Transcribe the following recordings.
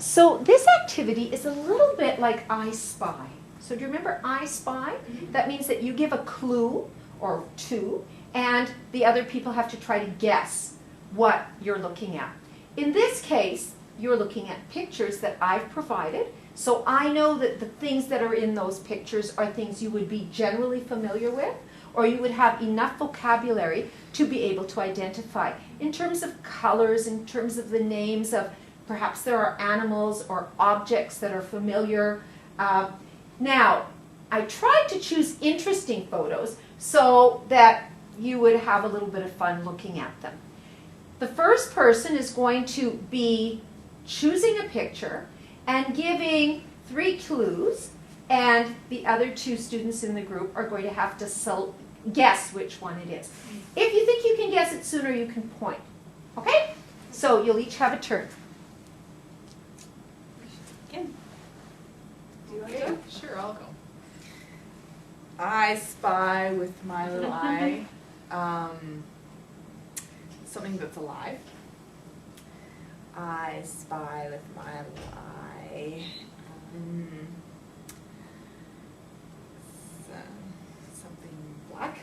So this activity is a little bit like I Spy. So do you remember I Spy? That means that you give a clue or two, and the other people have to try to guess what you're looking at. In this case, you're looking at pictures that I've provided. So I know that the things that are in those pictures are things you would be generally familiar with, or you would have enough vocabulary to be able to identify. In terms of colors, in terms of the names of, perhaps there are animals or objects that are familiar. Now, I tried to choose interesting photos so that you would have a little bit of fun looking at them. The first person is going to be choosing a picture and giving 3 clues, and the other 2 students in the group are going to have to guess which one it is. If you think you can guess it sooner, you can point. Okay? So you'll each have a turn. Kim, do you want to go? Sure, I'll go. I spy with my little eye something that's alive. I spy with my little eye something black.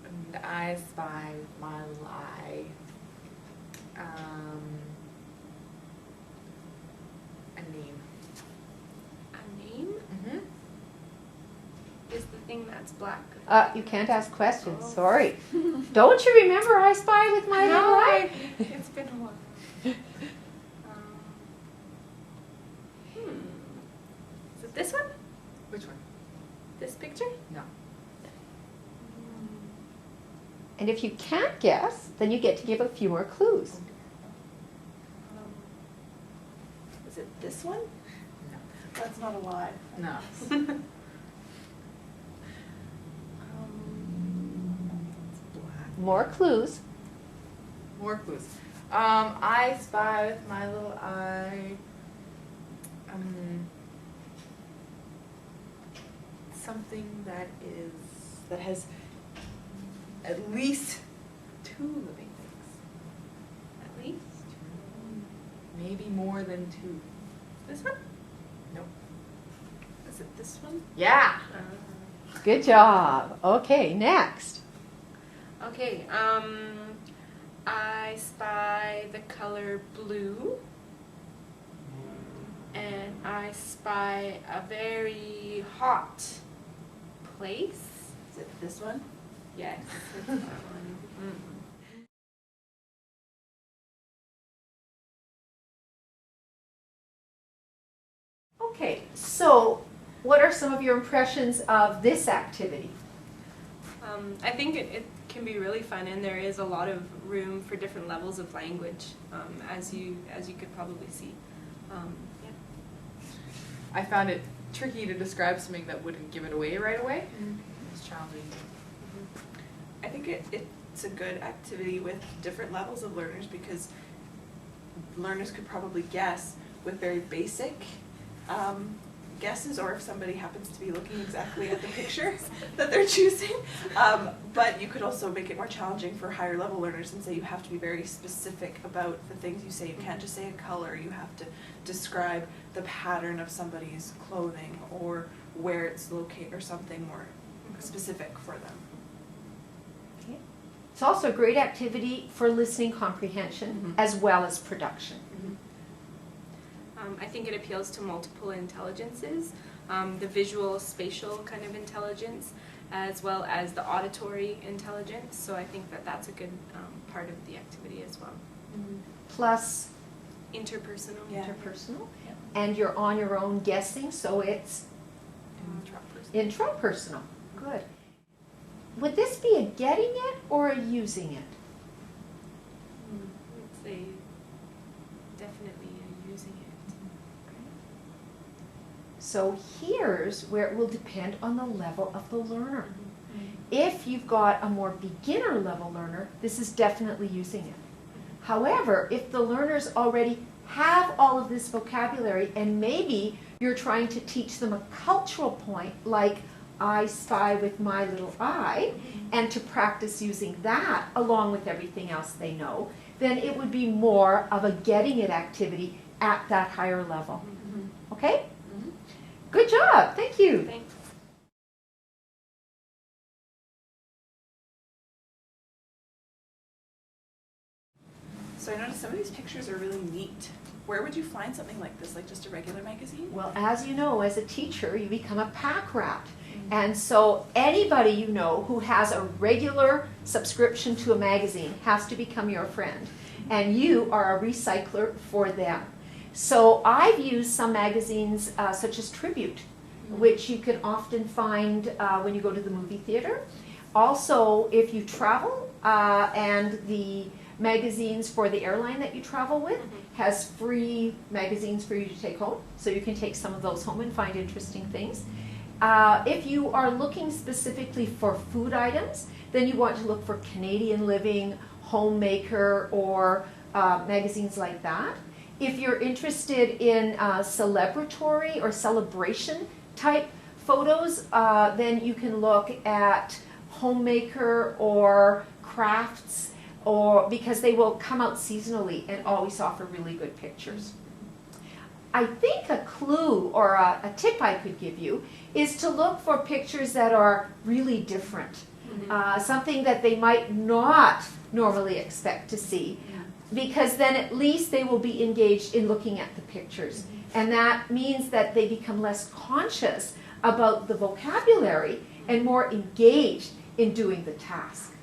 And I spy with my little eye a name. A name? Mm-hmm. Is the thing that's black? You can't ask questions, sorry. Don't you remember I Spy with my little eye? It's been a while. Is it this one? Which one? This picture? No. And if you can't guess, then you get to give a few more clues. Is it this one? No. That's not alive. No. It's black. More clues. More clues. I spy with my little eye something that has at least 2 living things. At least. Maybe more than 2. This one? Nope. Is it this one? Yeah. Good job. Okay, next. Okay, I spy the color blue, and I spy a very hot place. Is it this one? Yes, it's that one. Okay, so what are some of your impressions of this activity? I think it can be really fun, and there is a lot of room for different levels of language, as you could probably see. Yeah. I found it tricky to describe something that wouldn't give it away right away. It's challenging. I think it's a good activity with different levels of learners, because learners could probably guess with very basic guesses, or if somebody happens to be looking exactly at the picture that they're choosing. But you could also make it more challenging for higher level learners and say you have to be very specific about the things you say. You can't just say a color, you have to describe the pattern of somebody's clothing or where it's located or something more specific for them. Okay. It's also a great activity for listening comprehension as well as production. I think it appeals to multiple intelligences, the visual, spatial kind of intelligence, as well as the auditory intelligence. So I think that that's a good part of the activity as well. Plus Interpersonal. Yeah. interpersonal. And you're on your own guessing, so it's intrapersonal. Good. Would this be a getting it or a using it? I'd say definitely using it. So here's where it will depend on the level of the learner. If you've got a more beginner level learner, this is definitely using it. However, if the learners already have all of this vocabulary and maybe you're trying to teach them a cultural point like I spy with my little eye, and to practice using that along with everything else they know, then it would be more of a getting it activity at that higher level. Mhm. Okay? Mhm. Good job. Thank you. Thanks. So I noticed some of these pictures are really neat. Where would you find something like this, like just a regular magazine? Well, as you know, as a teacher, you become a pack rat. And so anybody you know who has a regular subscription to a magazine has to become your friend. And you are a recycler for them. So I've used some magazines such as Tribute, which you can often find when you go to the movie theater. Also, if you travel and the magazines for the airline that you travel with has free magazines for you to take home. So you can take some of those home and find interesting things. If you are looking specifically for food items, then you want to look for Canadian Living, Homemaker, or magazines like that. If you're interested in celebratory or celebration type photos, then you can look at Homemaker or Crafts, or because they will come out seasonally and always offer really good pictures. I think a clue or a tip I could give you is to look for pictures that are really different. Something that they might not normally expect to see, because then at least they will be engaged in looking at the pictures. And that means that they become less conscious about the vocabulary and more engaged in doing the task.